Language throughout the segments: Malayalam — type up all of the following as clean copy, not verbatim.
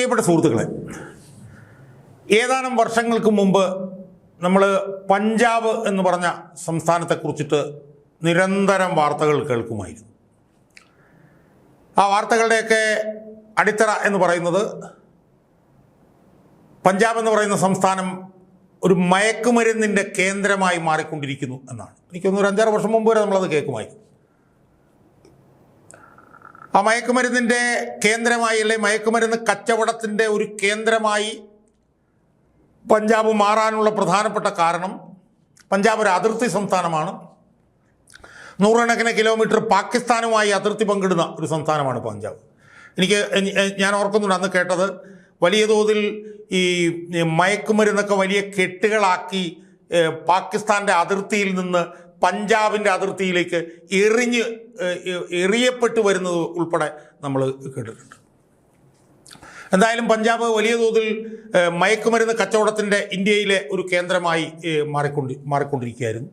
പ്രിയപ്പെട്ട സുഹൃത്തുക്കളെ, ഏതാനും വർഷങ്ങൾക്ക് മുമ്പ് നമ്മൾ പഞ്ചാബ് എന്ന് പറഞ്ഞ സംസ്ഥാനത്തെക്കുറിച്ചിട്ട് നിരന്തരം വാർത്തകൾ കേൾക്കുമായിരുന്നു. ആ വാർത്തകളുടെയൊക്കെ അടിത്തറ എന്ന് പറയുന്നത് പഞ്ചാബ് എന്ന് പറയുന്ന സംസ്ഥാനം ഒരു മയക്കുമരുന്നിൻ്റെ കേന്ദ്രമായി മാറിക്കൊണ്ടിരിക്കുന്നു എന്നാണ്. എനിക്കൊന്നൊരു 5-6 വർഷം മുമ്പ് വരെ നമ്മളത് കേൾക്കുമായിരുന്നു. ആ മയക്കുമരുന്നിൻ്റെ കേന്ദ്രമായി, അല്ലെങ്കിൽ മയക്കുമരുന്ന് കച്ചവടത്തിൻ്റെ ഒരു കേന്ദ്രമായി പഞ്ചാബ് മാറാനുള്ള പ്രധാനപ്പെട്ട കാരണം, പഞ്ചാബ് ഒരു അതിർത്തി സംസ്ഥാനമാണ്. നൂറുകണക്കിന് കിലോമീറ്റർ പാകിസ്ഥാനുമായി അതിർത്തി പങ്കിടുന്ന ഒരു സംസ്ഥാനമാണ് പഞ്ചാബ്. ഞാൻ ഓർക്കുന്നുണ്ട്, അന്ന് കേട്ടത് വലിയ തോതിൽ ഈ മയക്കുമരുന്നൊക്കെ വലിയ കെട്ടുകളാക്കി പാകിസ്ഥാൻ്റെ അതിർത്തിയിൽ നിന്ന് പഞ്ചാബിൻ്റെ അതിർത്തിയിലേക്ക് എറിയപ്പെട്ടു വരുന്നത് ഉൾപ്പെടെ നമ്മൾ കേട്ടിട്ടുണ്ട്. എന്തായാലും പഞ്ചാബ് വലിയ തോതിൽ മയക്കുമരുന്ന് കച്ചവടത്തിൻ്റെ ഇന്ത്യയിലെ ഒരു കേന്ദ്രമായി മാറിക്കൊണ്ടിരിക്കുകയായിരുന്നു.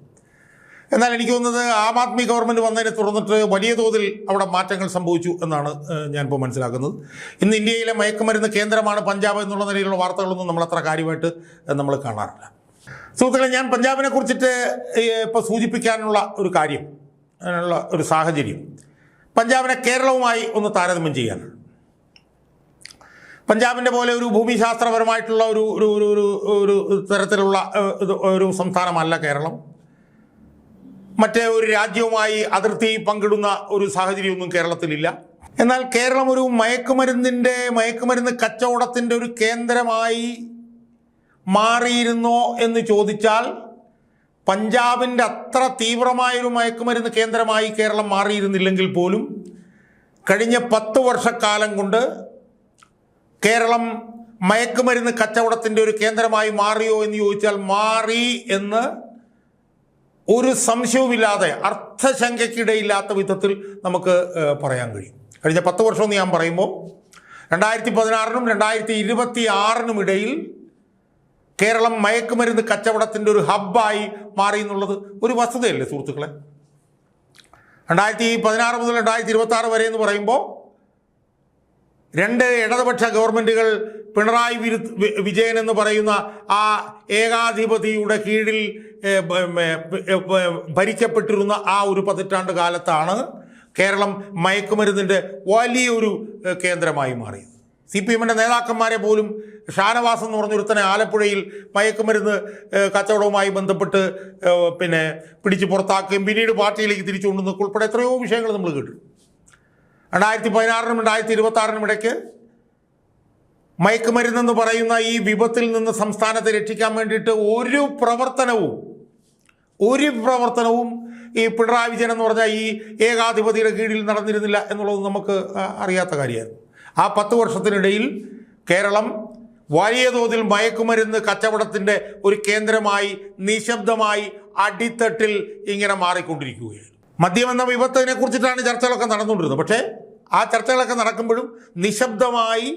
എന്നാൽ എനിക്ക് തോന്നുന്നത് ആം ആദ്മി ഗവൺമെൻറ് വന്നതിനെ തുടർന്നിട്ട് വലിയ തോതിൽ അവിടെ മാറ്റങ്ങൾ സംഭവിച്ചു എന്നാണ് ഞാനിപ്പോൾ മനസ്സിലാക്കുന്നത്. ഇന്ന് ഇന്ത്യയിലെ മയക്കുമരുന്ന് കേന്ദ്രമാണ് പഞ്ചാബ് എന്നുള്ള നിലയിലുള്ള വാർത്തകളൊന്നും നമ്മളത്ര കാര്യമായിട്ട് നമ്മൾ കാണാറില്ല. സുഹൃത്തുക്കളെ, ഞാൻ പഞ്ചാബിനെ കുറിച്ചിട്ട് ഇപ്പോൾ സൂചിപ്പിക്കാനുള്ള ഒരു കാര്യം, അതിനുള്ള ഒരു സാഹചര്യം പഞ്ചാബിനെ കേരളവുമായി ഒന്ന് താരതമ്യം ചെയ്യാനാണ്. പഞ്ചാബിൻ്റെ പോലെ ഒരു ഭൂമിശാസ്ത്രപരമായിട്ടുള്ള ഒരു തരത്തിലുള്ള ഒരു സംസ്ഥാനമല്ല കേരളം. മറ്റേ ഒരു രാജ്യവുമായി അതിർത്തി പങ്കിടുന്ന ഒരു സാഹചര്യമൊന്നും കേരളത്തിലില്ല. എന്നാൽ കേരളം ഒരു മയക്കുമരുന്ന് കച്ചവടത്തിൻ്റെ ഒരു കേന്ദ്രമായി മാറിയിരുന്നോ എന്ന് ചോദിച്ചാൽ, പഞ്ചാബിൻ്റെ അത്ര തീവ്രമായൊരു മയക്കുമരുന്ന് കേന്ദ്രമായി കേരളം മാറിയിരുന്നില്ലെങ്കിൽ പോലും കഴിഞ്ഞ 10 വർഷക്കാലം കൊണ്ട് കേരളം മയക്കുമരുന്ന് കച്ചവടത്തിൻ്റെ ഒരു കേന്ദ്രമായി മാറിയോ എന്ന് ചോദിച്ചാൽ മാറി എന്ന് ഒരു സംശയവുമില്ലാതെ, അർത്ഥശങ്കയ്ക്കിടയില്ലാത്ത വിധത്തിൽ നമുക്ക് പറയാൻ കഴിയും. കഴിഞ്ഞ 10 വർഷമെന്ന് ഞാൻ പറയുമ്പോൾ 2016-നും 2026-നും ഇടയിൽ കേരളം മയക്കുമരുന്ന് കച്ചവടത്തിൻ്റെ ഒരു ഹബ്ബായി മാറി എന്നുള്ളത് ഒരു വസ്തുതയല്ലേ സുഹൃത്തുക്കളെ? 2016 മുതൽ 2026 വരെ എന്ന് പറയുമ്പോൾ 2 ഇടതുപക്ഷ ഗവൺമെൻറ്റുകൾ, പിണറായി വിജയൻ എന്ന് പറയുന്ന ആ ഏകാധിപതിയുടെ കീഴിൽ ഭരിക്കപ്പെട്ടിരുന്ന ആ ഒരു 10 കാലത്താണ് കേരളം മയക്കുമരുന്നിൻ്റെ വലിയൊരു കേന്ദ്രമായി മാറിയത്. CPM-ൻ്റെ നേതാക്കന്മാരെ പോലും, ഷാനവാസ് എന്ന് പറഞ്ഞൊരുത്തനെ ആലപ്പുഴയിൽ മയക്കുമരുന്ന് കച്ചവടവുമായി ബന്ധപ്പെട്ട് പിടിച്ച് പുറത്താക്കുകയും പിന്നീട് പാർട്ടിയിലേക്ക് തിരിച്ചു കൊണ്ടുവന്നൊക്കെ ഉൾപ്പെടെ എത്രയോ വിഷയങ്ങൾ നമ്മൾ കേട്ടു. 2016-നും 2026-നും ഇടയ്ക്ക് മയക്കുമരുന്നെന്ന് പറയുന്ന ഈ വിപത്തിൽ നിന്ന് സംസ്ഥാനത്തെ രക്ഷിക്കാൻ വേണ്ടിയിട്ട് ഒരു പ്രവർത്തനവും ഈ പിണറായി വിജയൻ എന്ന് പറഞ്ഞാൽ ഈ ഏകാധിപതിയുടെ കീഴിൽ നടന്നിരുന്നില്ല എന്നുള്ളത് നമുക്ക് അറിയാത്ത കാര്യമായിരുന്നു. ആ 10 വർഷത്തിനിടയിൽ കേരളം വലിയ തോതിൽ മയക്കുമരുന്ന് കച്ചവടത്തിൻ്റെ ഒരു കേന്ദ്രമായി നിശബ്ദമായി അടിത്തട്ടിൽ ഇങ്ങനെ മാറിക്കൊണ്ടിരിക്കുകയായിരുന്നു. മദ്യം എന്ന വിപത്തിനെ കുറിച്ചിട്ടാണ് ചർച്ചകളൊക്കെ നടന്നുകൊണ്ടിരുന്നത്. പക്ഷേ ആ ചർച്ചകളൊക്കെ നടക്കുമ്പോഴും നിശബ്ദമായി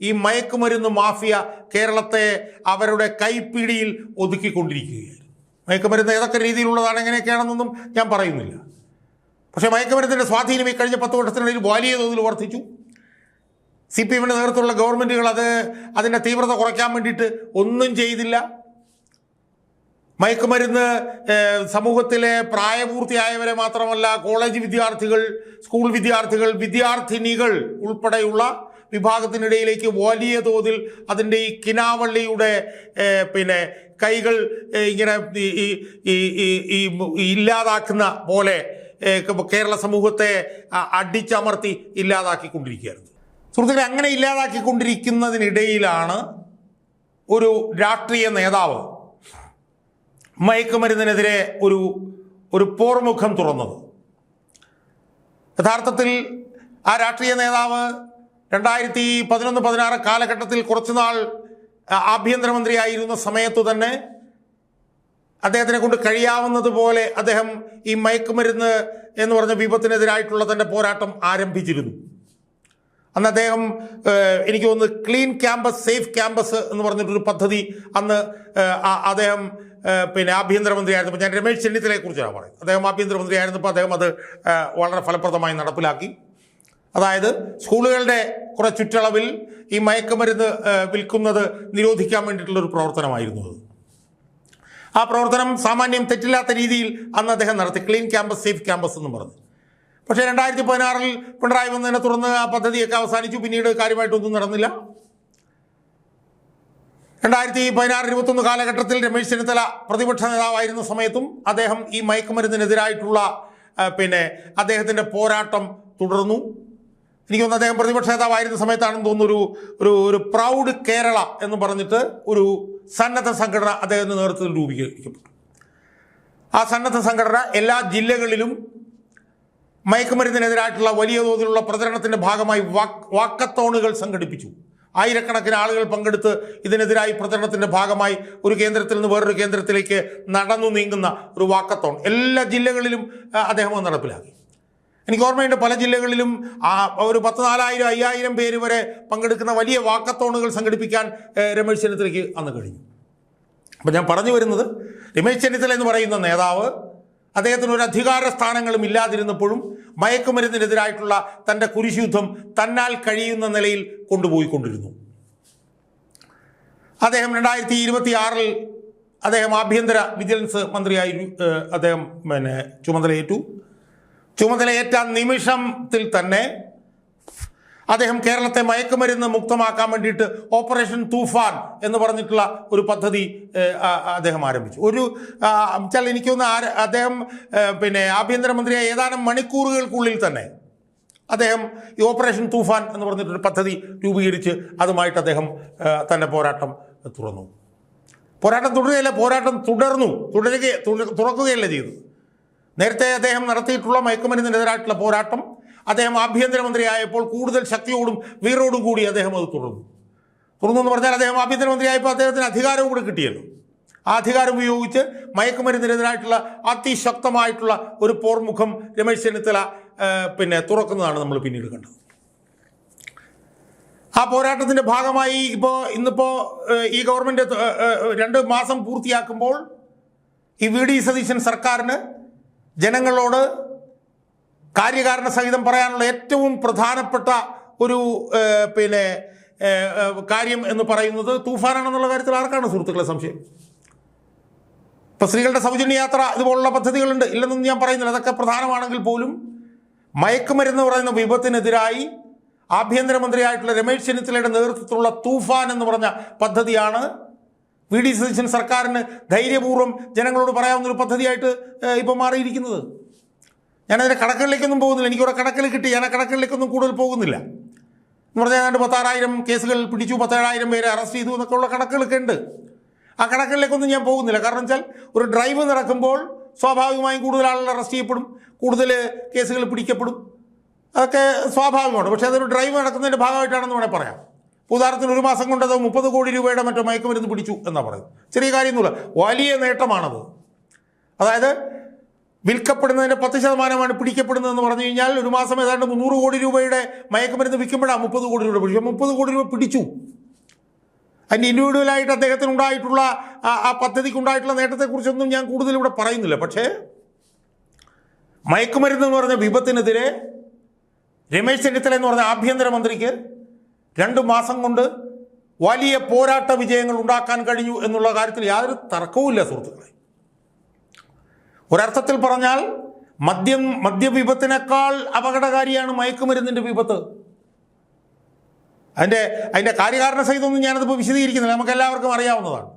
ഈ മയക്കുമരുന്ന് മാഫിയ കേരളത്തെ അവരുടെ കൈപ്പിടിയിൽ ഒതുക്കിക്കൊണ്ടിരിക്കുകയായിരുന്നു. മയക്കുമരുന്ന് ഏതൊക്കെ രീതിയിലുള്ളതാണ്, എങ്ങനെയൊക്കെയാണെന്നൊന്നും ഞാൻ പറയുന്നില്ല. പക്ഷേ മയക്കുമരുന്നിൻ്റെ സ്വാധീനം ഈ കഴിഞ്ഞ 10 വർഷത്തിനിടയിൽ വലിയ തോതിൽ വർദ്ധിച്ചു. CPM-ൻ്റെ നേതൃത്വത്തിലുള്ള ഗവൺമെൻറ്റുകൾ അതിൻ്റെ തീവ്രത കുറയ്ക്കാൻ വേണ്ടിയിട്ട് ഒന്നും ചെയ്തില്ല. മയക്കുമരുന്ന് സമൂഹത്തിലെ പ്രായപൂർത്തിയായവരെ മാത്രമല്ല, കോളേജ് വിദ്യാർത്ഥികൾ, സ്കൂൾ വിദ്യാർത്ഥികൾ, വിദ്യാർത്ഥിനികൾ ഉൾപ്പെടെയുള്ള വിഭാഗത്തിനിടയിലേക്ക് വലിയ തോതിൽ അതിൻ്റെ ഈ കിനാവള്ളിയുടെ കൈകൾ ഇങ്ങനെ ഇല്ലാതാക്കുന്ന പോലെ കേരള സമൂഹത്തെ അടിച്ചമർത്തി ഇല്ലാതാക്കിക്കൊണ്ടിരിക്കുകയായിരുന്നു. സുഹൃത്തുക്കളെ, അങ്ങനെ ഇല്ലാതാക്കിക്കൊണ്ടിരിക്കുന്നതിനിടയിലാണ് ഒരു രാഷ്ട്രീയ നേതാവ് മയക്കുമരുന്നിനെതിരെ ഒരു പോർമുഖം തുറന്നത്. യഥാർത്ഥത്തിൽ ആ രാഷ്ട്രീയ നേതാവ് 2011-16 കാലഘട്ടത്തിൽ കുറച്ചുനാൾ ആഭ്യന്തരമന്ത്രിയായിരുന്ന സമയത്തു തന്നെ അദ്ദേഹത്തിനെ കൊണ്ട് കഴിയാവുന്നതുപോലെ അദ്ദേഹം ഈ മയക്കുമരുന്ന് എന്ന് പറഞ്ഞ വിപത്തിനെതിരായിട്ടുള്ള തൻ്റെ പോരാട്ടം ആരംഭിച്ചിരുന്നു. അന്ന് അദ്ദേഹം, എനിക്ക് തോന്നുന്നു, ക്ലീൻ ക്യാമ്പസ് സേഫ് ക്യാമ്പസ് എന്ന് പറഞ്ഞിട്ടൊരു പദ്ധതി അന്ന് അദ്ദേഹം ആഭ്യന്തരമന്ത്രിയായിരുന്നപ്പോൾ, ഞാൻ രമേശ് ചെന്നിത്തലയെ കുറിച്ചാണ് പറയുന്നത്, അദ്ദേഹം ആഭ്യന്തരമന്ത്രിയായിരുന്നപ്പോൾ അദ്ദേഹം അത് വളരെ ഫലപ്രദമായി നടപ്പിലാക്കി. അതായത് സ്കൂളുകളുടെ കുറെ ചുറ്റളവിൽ ഈ മയക്കുമരുന്ന് വിൽക്കുന്നത് നിരോധിക്കാൻ വേണ്ടിയിട്ടുള്ളൊരു പ്രവർത്തനമായിരുന്നു അത്. ആ പ്രവർത്തനം സാമാന്യം തെറ്റില്ലാത്ത രീതിയിൽ അന്ന് അദ്ദേഹം നടത്തി, ക്ലീൻ ക്യാമ്പസ് സേഫ് ക്യാമ്പസ് എന്നും പറഞ്ഞു. പക്ഷേ 2016 പിണറായി വന്നതിനെ തുടർന്ന് ആ പദ്ധതിയൊക്കെ അവസാനിച്ചു. പിന്നീട് കാര്യമായിട്ടൊന്നും നടന്നില്ല. 2016-21 കാലഘട്ടത്തിൽ രമേശ് ചെന്നിത്തല പ്രതിപക്ഷ നേതാവായിരുന്ന സമയത്തും അദ്ദേഹം ഈ മയക്കുമരുന്നിനെതിരായിട്ടുള്ള അദ്ദേഹത്തിൻ്റെ പോരാട്ടം തുടർന്നു. എനിക്ക് തോന്നുന്നു അദ്ദേഹം പ്രതിപക്ഷ നേതാവായിരുന്ന സമയത്താണെന്ന് തോന്നുന്നു ഒരു പ്രൗഡ് കേരള എന്ന് പറഞ്ഞിട്ട് ഒരു സന്നദ്ധ സംഘടന അദ്ദേഹത്തിൻ്റെ നേതൃത്വത്തിൽ രൂപീകരിക്കപ്പെട്ടു. ആ സന്നദ്ധ സംഘടന എല്ലാ ജില്ലകളിലും മയക്കുമരുന്നിനെതിരായിട്ടുള്ള വലിയ തോതിലുള്ള പ്രചരണത്തിൻ്റെ ഭാഗമായി വാക്കത്തോണുകൾ സംഘടിപ്പിച്ചു. ആയിരക്കണക്കിന് ആളുകൾ പങ്കെടുത്ത് ഇതിനെതിരായി പ്രചരണത്തിൻ്റെ ഭാഗമായി ഒരു കേന്ദ്രത്തിൽ നിന്ന് വേറൊരു കേന്ദ്രത്തിലേക്ക് നടന്നു നീങ്ങുന്ന ഒരു വാക്കത്തോൺ എല്ലാ ജില്ലകളിലും അദ്ദേഹം നടപ്പിലാക്കി. എനിക്ക് ഓർമ്മയുണ്ട്, പല ജില്ലകളിലും ഒരു 10,000-5,000 പേര് വരെ പങ്കെടുക്കുന്ന വലിയ വാക്കത്തോണുകൾ സംഘടിപ്പിക്കാൻ രമേശ് ചെന്നിത്തലയ്ക്ക് അന്ന് കഴിഞ്ഞു. അപ്പം ഞാൻ പറഞ്ഞു വരുന്നത്, രമേശ് ചെന്നിത്തല എന്ന് പറയുന്ന നേതാവ് അദ്ദേഹത്തിന് ഒരു അധികാര സ്ഥാനങ്ങളും ഇല്ലാതിരുന്നപ്പോഴും മയക്കുമരുന്നിനെതിരായിട്ടുള്ള തൻ്റെ കുരിശുയുദ്ധം തന്നാൽ കഴിയുന്ന നിലയിൽ കൊണ്ടുപോയിക്കൊണ്ടിരുന്നു. അദ്ദേഹം 2026 അദ്ദേഹം ആഭ്യന്തര വിജിലൻസ് മന്ത്രിയായി അദ്ദേഹം ചുമതലയേറ്റ നിമിഷത്തിൽ തന്നെ അദ്ദേഹം കേരളത്തെ മയക്കുമരുന്ന് മുക്തമാക്കാൻ വേണ്ടിയിട്ട് ഓപ്പറേഷൻ തൂഫാൻ എന്ന് പറഞ്ഞിട്ടുള്ള ഒരു പദ്ധതി അദ്ദേഹം ആരംഭിച്ചു. എനിക്കൊന്ന് അദ്ദേഹം ആഭ്യന്തരമന്ത്രിയായ ഏതാനും മണിക്കൂറുകൾക്കുള്ളിൽ തന്നെ അദ്ദേഹം ഈ ഓപ്പറേഷൻ തൂഫാൻ എന്ന് പറഞ്ഞിട്ടൊരു പദ്ധതി രൂപീകരിച്ച് അതുമായിട്ട് അദ്ദേഹം തൻ്റെ പോരാട്ടം തുറന്നു. പോരാട്ടം തുടരുകയല്ല, പോരാട്ടം തുറക്കുകയല്ല ചെയ്തു. നേരത്തെ അദ്ദേഹം നടത്തിയിട്ടുള്ള മയക്കുമരുന്നിനെതിരായിട്ടുള്ള പോരാട്ടം അദ്ദേഹം ആഭ്യന്തരമന്ത്രിയായപ്പോൾ കൂടുതൽ ശക്തിയോടും വീറോടും കൂടി അദ്ദേഹം അത് തുടർന്നു എന്ന് പറഞ്ഞാൽ അദ്ദേഹം ആഭ്യന്തരമന്ത്രിയായപ്പോൾ അദ്ദേഹത്തിന് അധികാരവും കൂടി കിട്ടിയല്ലോ. ആ അധികാരം ഉപയോഗിച്ച് മയക്കുമരുന്നിനെതിരായിട്ടുള്ള അതിശക്തമായിട്ടുള്ള ഒരു പോർമുഖം രമേശ് ചെന്നിത്തല തുറക്കുന്നതാണ് നമ്മൾ പിന്നീട് കണ്ടത്. ആ പോരാട്ടത്തിൻ്റെ ഭാഗമായി ഇന്നിപ്പോൾ ഈ ഗവൺമെൻറ് 2 മാസം പൂർത്തിയാക്കുമ്പോൾ ഈ വി ഡി സതീശൻ സർക്കാരിന് ജനങ്ങളോട് കാര്യകാരണ സഹിതം പറയാനുള്ള ഏറ്റവും പ്രധാനപ്പെട്ട ഒരു കാര്യം എന്ന് പറയുന്നത് തൂഫാനാണെന്നുള്ള കാര്യത്തിൽ ആർക്കാണ് സുഹൃത്തുക്കളെ സംശയം? ഇപ്പോൾ സ്ത്രീകളുടെ സൗജന്യ യാത്ര ഇതുപോലുള്ള പദ്ധതികളുണ്ട്, ഇല്ലെന്നൊന്നും ഞാൻ പറയുന്നില്ല, അതൊക്കെ പ്രധാനമാണെങ്കിൽ പോലും മയക്കുമരുന്ന് പറയുന്ന വിപത്തിനെതിരായി ആഭ്യന്തരമന്ത്രിയായിട്ടുള്ള രമേശ് ചെന്നിത്തലയുടെ നേതൃത്വത്തിലുള്ള തൂഫാൻ എന്ന് പറഞ്ഞ പദ്ധതിയാണ് വി ഡി സതീശൻ സർക്കാരിന് ധൈര്യപൂർവ്വം ജനങ്ങളോട് പറയാവുന്നൊരു പദ്ധതിയായിട്ട് ഇപ്പോൾ മാറിയിരിക്കുന്നത്. ഞാനതിൻ്റെ കണക്കുകളിലേക്കൊന്നും പോകുന്നില്ല, എനിക്കിവിടെ കണക്കിൽ കിട്ടി, ഞാൻ ആ കണക്കുകളിലേക്കൊന്നും കൂടുതൽ പോകുന്നില്ല. എന്ന് പറഞ്ഞാൽ 16,000 കേസുകൾ പിടിച്ചു, 17,000 പേരെ അറസ്റ്റ് ചെയ്തു എന്നൊക്കെ ഉള്ള കണക്കുകളൊക്കെ ഉണ്ട്. ആ കണക്കുകളിലേക്കൊന്നും ഞാൻ പോകുന്നില്ല. കാരണം വെച്ചാൽ ഒരു ഡ്രൈവ് നടക്കുമ്പോൾ സ്വാഭാവികമായും കൂടുതൽ ആളുകൾ അറസ്റ്റ് ചെയ്യപ്പെടും, കൂടുതൽ കേസുകൾ പിടിക്കപ്പെടും, അതൊക്കെ സ്വാഭാവികമാണ്. പക്ഷേ അതൊരു ഡ്രൈവ് നടക്കുന്നതിൻ്റെ ഭാഗമായിട്ടാണെന്ന് വേണേൽ പറയാം. ഉദാഹരണത്തിന് 1 മാസം കൊണ്ട് അത് 30 കോടി രൂപയുടെ മറ്റോ മയക്കുമരുന്ന് പിടിച്ചു എന്നാണ് പറയുന്നത്. ചെറിയ കാര്യമൊന്നുമില്ല, വലിയ നേട്ടമാണത്. അതായത് വിൽക്കപ്പെടുന്നതിൻ്റെ 10% പിടിക്കപ്പെടുന്നതെന്ന് പറഞ്ഞു കഴിഞ്ഞാൽ 1 മാസം ഏതാണ്ട് 300 കോടി രൂപയുടെ മയക്കുമരുന്ന് വിൽക്കുമ്പോഴാണ് 30 കോടി രൂപ പിടിച്ചു. 30 കോടി രൂപ പിടിച്ചു. അതിൻ്റെ ഇൻഡിവിജ്വലായിട്ട് അദ്ദേഹത്തിനുണ്ടായിട്ടുള്ള ആ പദ്ധതിക്കുണ്ടായിട്ടുള്ള നേട്ടത്തെക്കുറിച്ചൊന്നും ഞാൻ കൂടുതൽ ഇവിടെ പറയുന്നില്ല. പക്ഷേ മയക്കുമരുന്ന് എന്ന് പറഞ്ഞ വിപത്തിനെതിരെ രമേശ് ചെന്നിത്തല എന്ന് പറഞ്ഞ ആഭ്യന്തരമന്ത്രിക്ക് 2 മാസം കൊണ്ട് വലിയ പോരാട്ട വിജയങ്ങൾ ഉണ്ടാക്കാൻ കഴിഞ്ഞു എന്നുള്ള കാര്യത്തിൽ യാതൊരു തർക്കവുമില്ല സുഹൃത്തുക്കളെ. ഒരർത്ഥത്തിൽ പറഞ്ഞാൽ മദ്യവിപത്തിനേക്കാൾ അപകടകാരിയാണ് മയക്കുമരുന്നിൻ്റെ വിപത്ത്. അതിൻ്റെ കാര്യകാരണ സഹിതമൊന്നും ഞാനതിപ്പോൾ വിശദീകരിക്കുന്നില്ല, നമുക്ക് എല്ലാവർക്കും അറിയാവുന്നതാണ്.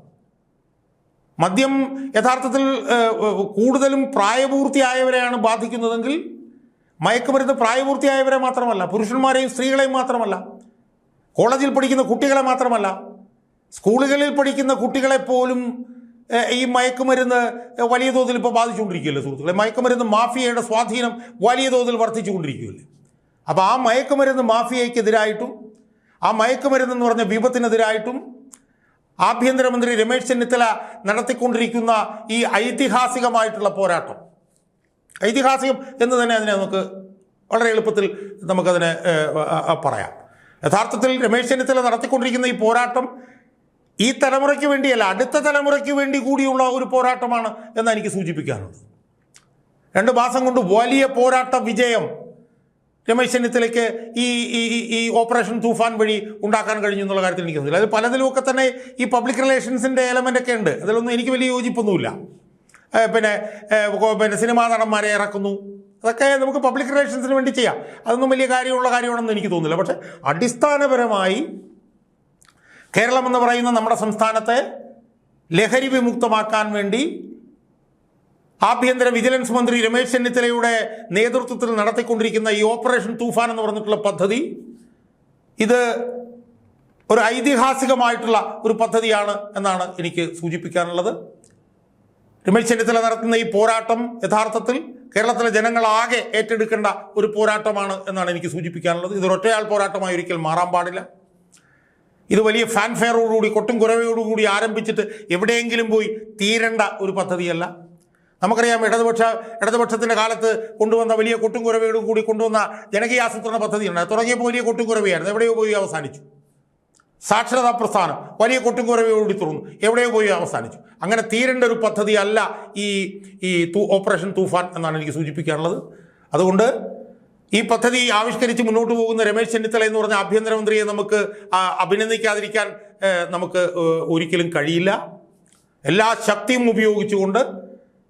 മദ്യം യഥാർത്ഥത്തിൽ കൂടുതലും പ്രായപൂർത്തിയായവരെയാണ് ബാധിക്കുന്നതെങ്കിൽ മയക്കുമരുന്ന് പ്രായപൂർത്തിയായവരെ മാത്രമല്ല, പുരുഷന്മാരെയും സ്ത്രീകളെയും മാത്രമല്ല, കോളേജിൽ പഠിക്കുന്ന കുട്ടികളെ മാത്രമല്ല, സ്കൂളുകളിൽ പഠിക്കുന്ന കുട്ടികളെ പോലും ഈ മയക്കുമരുന്ന് വലിയ തോതിൽ ഇപ്പോൾ ബാധിച്ചുകൊണ്ടിരിക്കുകയല്ലേ സുഹൃത്തുക്കളെ. മയക്കുമരുന്ന് മാഫിയയുടെ സ്വാധീനം വലിയ തോതിൽ വർദ്ധിച്ചുകൊണ്ടിരിക്കുകയല്ലേ. അപ്പോൾ ആ മയക്കുമരുന്ന് മാഫിയയ്ക്കെതിരായിട്ടും ആ മയക്കുമരുന്ന് എന്ന് പറഞ്ഞ വിപത്തിനെതിരായിട്ടും ആഭ്യന്തരമന്ത്രി രമേശ് ചെന്നിത്തല നടത്തിക്കൊണ്ടിരിക്കുന്ന ഈ ഐതിഹാസികമായിട്ടുള്ള പോരാട്ടം, ഐതിഹാസികം എന്ന് തന്നെ അതിനെ നമുക്ക് വളരെ എളുപ്പത്തിൽ നമുക്കതിനെ പറയാം. യഥാർത്ഥത്തിൽ രമേശ് ചെന്നിത്തല നടത്തിക്കൊണ്ടിരിക്കുന്ന ഈ പോരാട്ടം ഈ തലമുറയ്ക്ക് വേണ്ടിയല്ല, അടുത്ത തലമുറയ്ക്ക് വേണ്ടി കൂടിയുള്ള ഒരു പോരാട്ടമാണ് എന്ന് എനിക്ക് സൂചിപ്പിക്കാനുള്ളത്. 2 മാസം കൊണ്ട് വലിയ പോരാട്ട വിജയം രമേശ് ചെന്നിത്തലയ്ക്ക് ഈ ഈ ഈ ഓപ്പറേഷൻ തൂഫാൻ വഴി ഉണ്ടാക്കാൻ കഴിഞ്ഞു എന്നുള്ള കാര്യത്തിൽ എനിക്ക് തോന്നുന്നില്ല. അത് പലതിലുമൊക്കെ തന്നെ ഈ പബ്ലിക് റിലേഷൻസിൻ്റെ എലമെൻ്റ് ഒക്കെ ഉണ്ട്. അതിലൊന്നും എനിക്ക് വലിയ യോജിപ്പൊന്നുമില്ല. പിന്നെ സിനിമാ നടന്മാരെ ഇറക്കുന്നു, അതൊക്കെ നമുക്ക് പബ്ലിക് റിലേഷൻസിന് വേണ്ടി ചെയ്യാം. അതൊന്നും വലിയ കാര്യമാണെന്ന് എനിക്ക് തോന്നുന്നില്ല. പക്ഷേ അടിസ്ഥാനപരമായി കേരളം എന്ന് പറയുന്ന നമ്മുടെ സംസ്ഥാനത്തെ ലഹരി വിമുക്തമാക്കാൻ വേണ്ടി ആഭ്യന്തര വിജിലൻസ് മന്ത്രി രമേശ് ചെന്നിത്തലയുടെ നേതൃത്വത്തിൽ നടത്തിക്കൊണ്ടിരിക്കുന്ന ഈ ഓപ്പറേഷൻ തൂഫാൻ എന്ന് പറഞ്ഞിട്ടുള്ള പദ്ധതി, ഇത് ഒരു ഐതിഹാസികമായിട്ടുള്ള ഒരു പദ്ധതിയാണ് എന്നാണ് എനിക്ക് സൂചിപ്പിക്കാനുള്ളത്. രമേശ് ചെന്നിത്തല നടത്തുന്ന ഈ പോരാട്ടം യഥാർത്ഥത്തിൽ കേരളത്തിലെ ജനങ്ങളാകെ ഏറ്റെടുക്കേണ്ട ഒരു പോരാട്ടമാണ് എന്നാണ് എനിക്ക് സൂചിപ്പിക്കാനുള്ളത്. ഇതൊരൊറ്റയാൾ പോരാട്ടമായി ഒരിക്കൽ മാറാൻ പാടില്ല. ഇത് വലിയ ഫാൻഫെയറോടുകൂടി കൊട്ടും കുരവയോടുകൂടി ആരംഭിച്ചിട്ട് എവിടെയെങ്കിലും പോയി തീരേണ്ട ഒരു പദ്ധതിയല്ല. നമുക്കറിയാം, ഇടതുപക്ഷത്തിൻ്റെ കാലത്ത് കൊണ്ടുവന്ന വലിയ കൊട്ടും കുരവയോടും കൂടി കൊണ്ടുവന്ന ജനകീയാസൂത്രണ പദ്ധതിയുണ്ട്. തുടങ്ങിയപ്പോൾ വലിയ കൊട്ടും കുരവയായിരുന്നു, എവിടെയോ പോയി അവസാനിച്ചു. സാക്ഷരതാ പ്രസ്ഥാനം വലിയ കൊട്ടും കുരവയോടുകൂടി തുറന്നു, എവിടെയോ പോയി അവസാനിച്ചു. അങ്ങനെ തീരേണ്ട ഒരു പദ്ധതി അല്ല ഈ ഓപ്പറേഷൻ തൂഫാൻ എന്നാണ് എനിക്ക് സൂചിപ്പിക്കാനുള്ളത്. അതുകൊണ്ട് ഈ പദ്ധതി ആവിഷ്കരിച്ച് മുന്നോട്ട് പോകുന്ന രമേശ് ചെന്നിത്തല എന്ന് പറഞ്ഞ ആഭ്യന്തരമന്ത്രിയെ നമുക്ക് അഭിനന്ദിക്കാതിരിക്കാൻ നമുക്ക് ഒരിക്കലും കഴിയില്ല. എല്ലാ ശക്തിയും ഉപയോഗിച്ചുകൊണ്ട്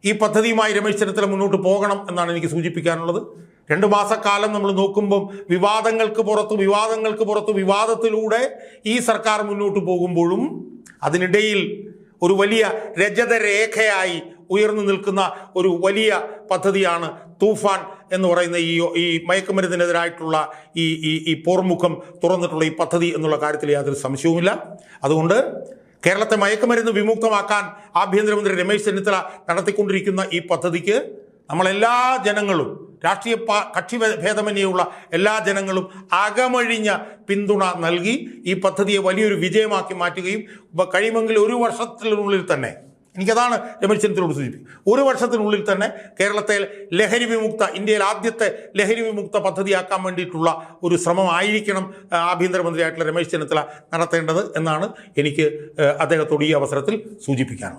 ഈ പദ്ധതിയുമായി രമേശ് ചെന്നിത്തല മുന്നോട്ട് പോകണം എന്നാണ് എനിക്ക് സൂചിപ്പിക്കാനുള്ളത്. 2 മാസക്കാലം നമ്മൾ നോക്കുമ്പം വിവാദങ്ങൾക്ക് പുറത്ത് വിവാദത്തിലൂടെ ഈ സർക്കാർ മുന്നോട്ട് പോകുമ്പോഴും അതിനിടയിൽ ഒരു വലിയ രജതരേഖയായി ഉയർന്നു നിൽക്കുന്ന ഒരു വലിയ പദ്ധതിയാണ് തൂഫാൻ എന്ന് പറയുന്ന ഈ മയക്കുമരുന്നിനെതിരായിട്ടുള്ള ഈ പോർമുഖം തുറന്നിട്ടുള്ള ഈ പദ്ധതി എന്നുള്ള കാര്യത്തിൽ യാതൊരു സംശയവുമില്ല. അതുകൊണ്ട് കേരളത്തെ മയക്കുമരുന്ന് വിമുക്തമാക്കാൻ ആഭ്യന്തരമന്ത്രി രമേശ് ചെന്നിത്തല നടത്തിക്കൊണ്ടിരിക്കുന്ന ഈ പദ്ധതിക്ക് നമ്മളെല്ലാ ജനങ്ങളും, രാഷ്ട്രീയ കക്ഷി ഭേദമന്യേയുള്ള എല്ലാ ജനങ്ങളും അകമഴിഞ്ഞ പിന്തുണ നൽകി ഈ പദ്ധതിയെ വലിയൊരു വിജയമാക്കി മാറ്റുകയും കഴിയുമെങ്കിൽ 1 വർഷത്തിനുള്ളിൽ തന്നെ, എനിക്കതാണ് രമേശ് ചെന്നിത്തലയോട് സൂചിപ്പിക്കും, 1 വർഷത്തിനുള്ളിൽ തന്നെ കേരളത്തെ ലഹരി വിമുക്ത, ഇന്ത്യയിൽ ആദ്യത്തെ ലഹരി വിമുക്ത പദ്ധതിയാക്കാൻ വേണ്ടിയിട്ടുള്ള ഒരു ശ്രമമായിരിക്കണം ആഭ്യന്തരമന്ത്രിയായിട്ടുള്ള രമേശ് ചെന്നിത്തല നടത്തേണ്ടത് എന്നാണ് എനിക്ക് അദ്ദേഹത്തോട് ഈ അവസരത്തിൽ സൂചിപ്പിക്കാനുള്ളത്.